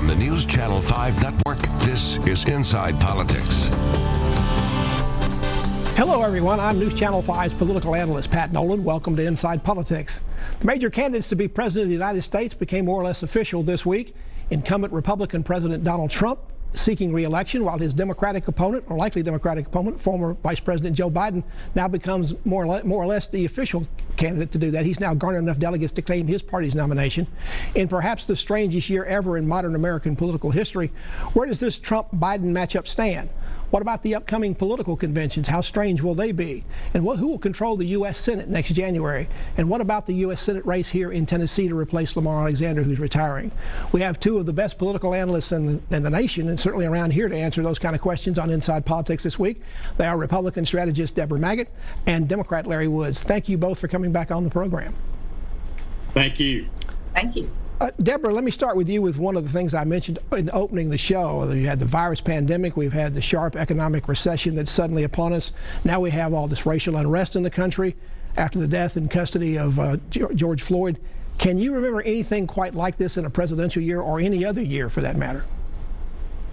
From the News Channel 5 Network, this is Inside Politics. Hello, everyone. I'm News Channel 5's political analyst, Pat Nolan. Welcome to Inside Politics. The major candidates to be president of the United States became more or less official this week. Incumbent Republican President Donald Trump seeking re-election, while his Democratic opponent, or likely Democratic opponent, former Vice President Joe Biden, now becomes more or less the official candidate to do that. He's now garnered enough delegates to claim his party's nomination. In perhaps the strangest year ever in modern American political history, where does this Trump-Biden matchup stand? What about the upcoming political conventions? How strange will they be? And who will control the U.S. Senate next January? And what about the U.S. Senate race here in Tennessee to replace Lamar, who's retiring? We have two of the best political analysts in the nation, and certainly around here, to answer those kind of questions on Inside Politics this week. They are Republican strategist Debra Maggart and Democrat Larry Woods. Thank you both for coming back on the program. Thank you. Thank you. Debra, let me start with you with one of the things I mentioned in opening the show. You had the virus pandemic. We've had the sharp economic recession that's suddenly upon us. Now we have all this racial unrest in the country after the death in custody of George Floyd. Can you remember anything quite like this in a presidential year or any other year for that matter?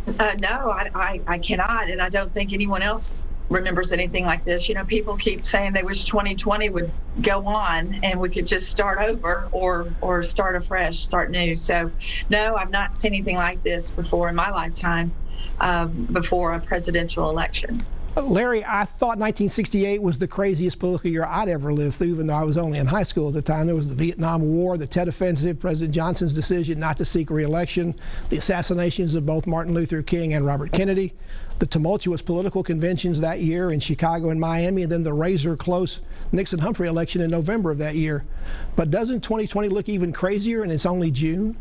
No, I cannot, and I don't think anyone else remembers anything like this. You know, people keep saying they wish 2020 would go on and we could just start over or start afresh, start new. So, no, I've not seen anything like this before in my lifetime, before a presidential election. Larry, I thought 1968 was the craziest political year I'd ever lived through, even though I was only in high school at the time. There was the Vietnam War, the Tet Offensive, President Johnson's decision not to seek re-election, the assassinations of both Martin Luther King and Robert Kennedy, the tumultuous political conventions that year in Chicago and Miami, and then the razor-close Nixon-Humphrey election in November of that year. But doesn't 2020 look even crazier, and it's only June?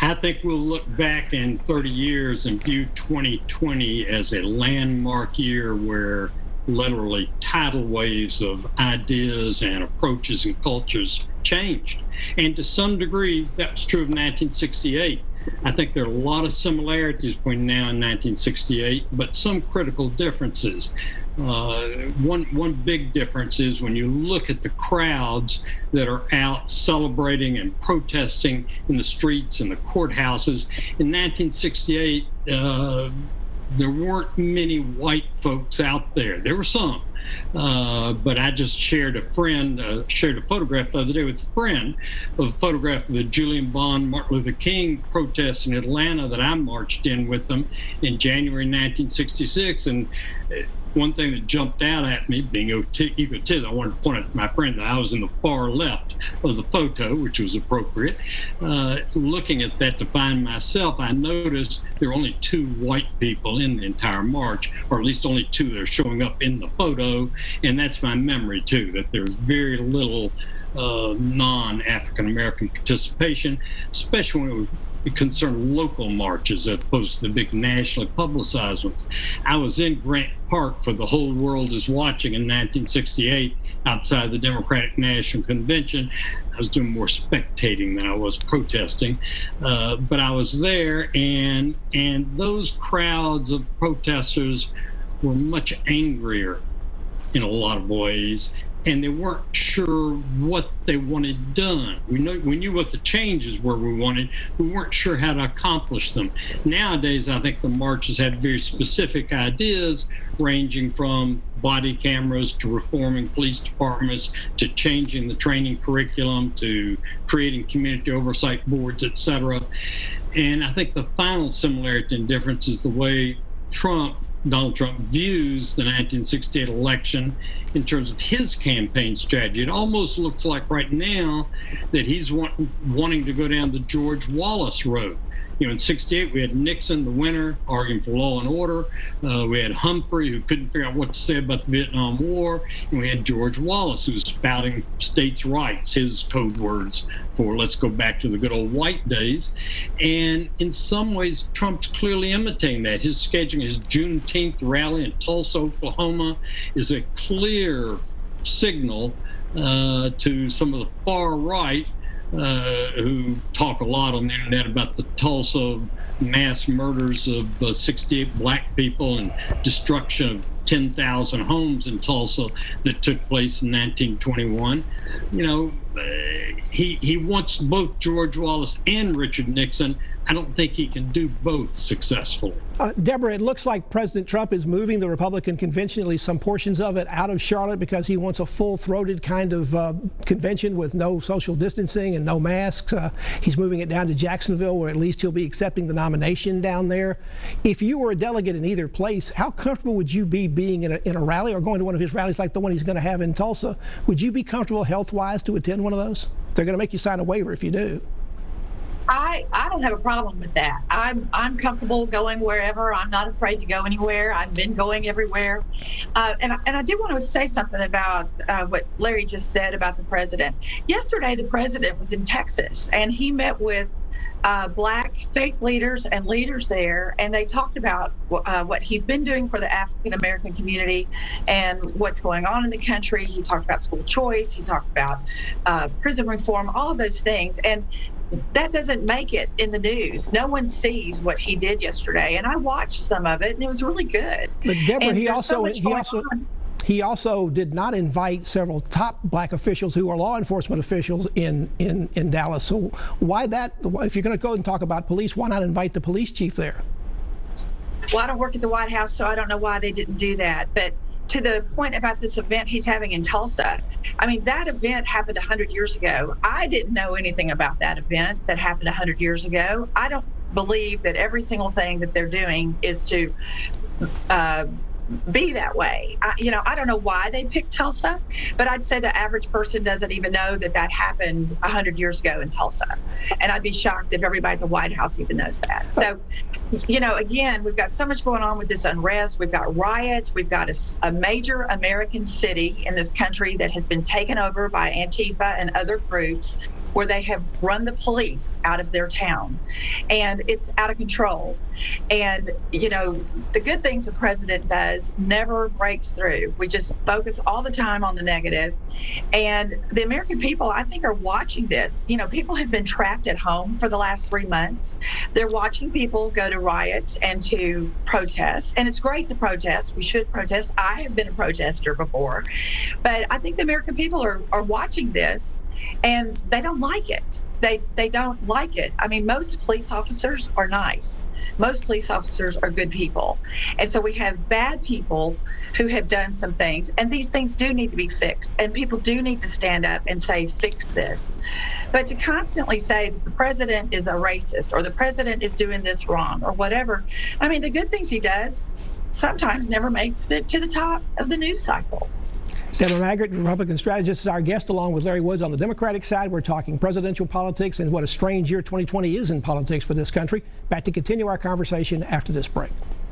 I think we'll look back in 30 years and view 2020 as a landmark year where literally tidal waves of ideas and approaches and cultures changed. And to some degree, that was true of 1968. I think there are a lot of similarities between now and 1968, but some critical differences. One big difference is when you look at the crowds that are out celebrating and protesting in the streets and the courthouses. In 1968, there weren't many white folks out there. There were some, but I just shared a photograph the other day with a friend of a photograph of the Julian Bond, Martin Luther King protests in Atlanta that I marched in with them in January 1966. And one thing that jumped out at me, being egotistic, I wanted to point out to my friend that I was in the far left of the photo, which was appropriate. Looking at that to find myself, I noticed there were only two white people in the entire march, or at least only two that are showing up in the photo. And that's my memory, too, that there's very little non-African American participation, especially when it concerned local marches as opposed to the big nationally publicized ones. I was in Grant Park for The Whole World Is Watching in 1968 outside the Democratic National Convention. I was doing more spectating than I was protesting, but I was there, and those crowds of protesters were much angrier in a lot of ways, and they weren't sure what they wanted done. We knew what the changes were we wanted. We weren't sure how to accomplish them. Nowadays, I think the marches have very specific ideas, ranging from body cameras to reforming police departments to changing the training curriculum to creating community oversight boards, etc. And I think the final similarity and difference is the way Donald Trump views the 1968 election in terms of his campaign strategy. It almost looks like right now that he's wanting to go down the George Wallace road. You know, in 68, we had Nixon, the winner, arguing for law and order. We had Humphrey, who couldn't figure out what to say about the Vietnam War. And we had George Wallace, who was spouting states' rights, his code words for let's go back to the good old white days. And in some ways, Trump's clearly imitating that. His scheduling, his Juneteenth rally in Tulsa, Oklahoma, is a clear signal to some of the far right who talk a lot on the internet about the Tulsa mass murders of 68 black people and destruction of 10,000 homes in Tulsa that took place in 1921. You know, he wants both George Wallace and Richard Nixon. I don't think he can do both successfully. Debra, it looks like President Trump is moving the Republican convention, at least some portions of it, out of Charlotte because he wants a full-throated kind of convention with no social distancing and no masks. He's moving it down to Jacksonville, where at least he'll be accepting the nomination down there. If you were a delegate in either place, how comfortable would you be being in a rally or going to one of his rallies like the one he's going to have in Tulsa? Would you be comfortable health-wise to attend one of those? They're going to make you sign a waiver if you do. I don't have a problem with that. I'm comfortable going wherever. I'm not afraid to go anywhere. I've been going everywhere. And I do want to say something about what Larry just said about the president. Yesterday, the president was in Texas, and he met with Black faith leaders and leaders there, and they talked about what he's been doing for the African American community and what's going on in the country. He talked about school choice. He talked about prison reform, all of those things. And that doesn't make it in the news. No one sees what he did yesterday, and I watched some of it, and it was really good. But Debra, and he also did not invite several top Black officials who are law enforcement officials in Dallas. So why that? If you're going to go and talk about police, why not invite the police chief there? Well, I don't work at the White House, so I don't know why they didn't do that. But to the point about this event he's having in Tulsa, I mean, that event happened 100 years ago. I didn't know anything about that event that happened 100 years ago. I don't believe that every single thing that they're doing is to be that way. I don't know why they picked Tulsa, but I'd say the average person doesn't even know that that happened 100 years ago in Tulsa. And I'd be shocked if everybody at the White House even knows that. So, again, we've got so much going on with this unrest. We've got riots. We've got a major American city in this country that has been taken over by Antifa and other groups, where they have run the police out of their town, and it's out of control. And the good things the president does never breaks through. We just focus all the time on the negative, and the American people, I think, are watching this. People have been trapped at home for the last 3 months. They're watching people go to riots and to protest, and it's great to protest. We should protest. I have been a protester before, but I think the American people are watching this, and they don't like it. They don't like it. I mean, most police officers are nice. Most police officers are good people. And so we have bad people who have done some things, and these things do need to be fixed, and people do need to stand up and say, fix this. But to constantly say that the president is a racist, or the president is doing this wrong, or whatever, I mean, the good things he does sometimes never makes it to the top of the news cycle. Debra Maggart, Republican strategist, is our guest, along with Larry Woods on the Democratic side. We're talking presidential politics and what a strange year 2020 is in politics for this country. Back to continue our conversation after this break.